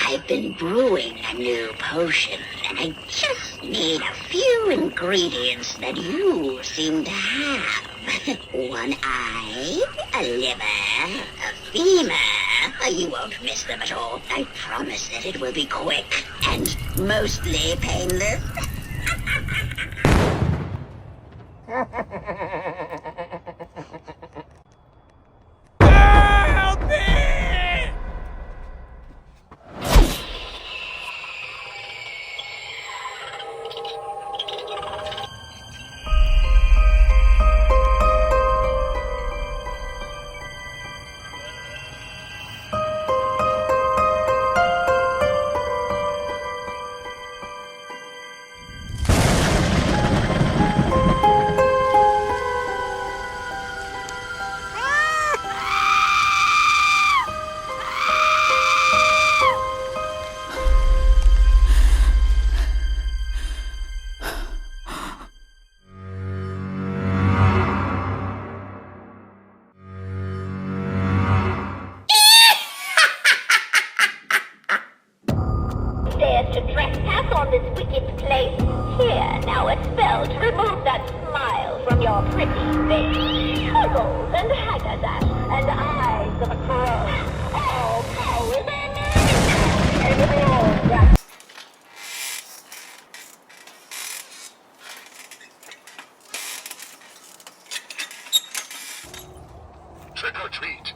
I've been brewing a new potion, and I just need a few ingredients that you seem to have. One eye, a liver, a femur. You won't miss them at all. I promise that it will be quick and mostly painless. Help me! Dares to trespass on this wicked place. Here, now a spell to remove that smile from your pretty face. Puzzles and hagadas and eyes of a crow. All power and all that. Trick or treat.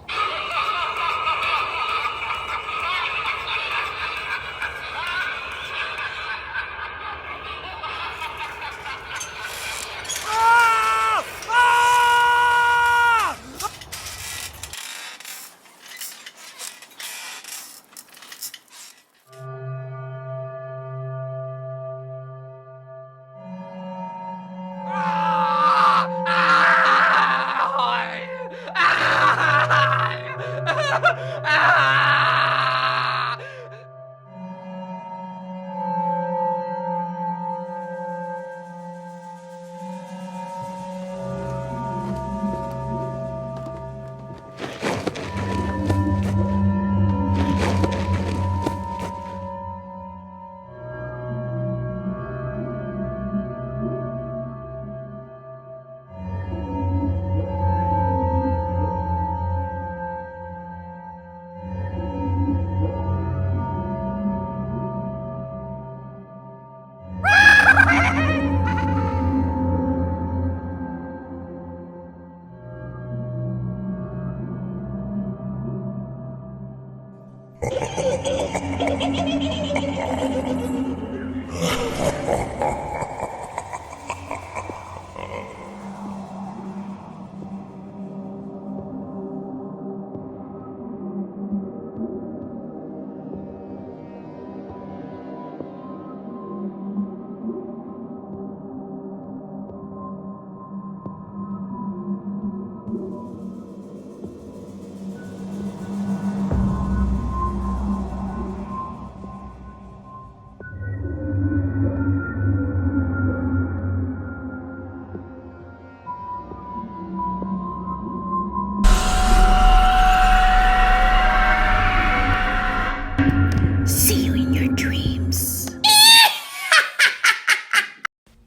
See you in your dreams.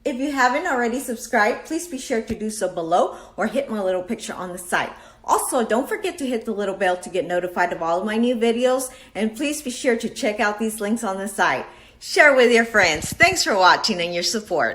If you haven't already subscribed, please be sure to do so below or hit my little picture on the side. Also, don't forget to hit the little bell to get notified of all of my new videos, and please be sure to check out these links on the side. Share with your friends. Thanks for watching and your support.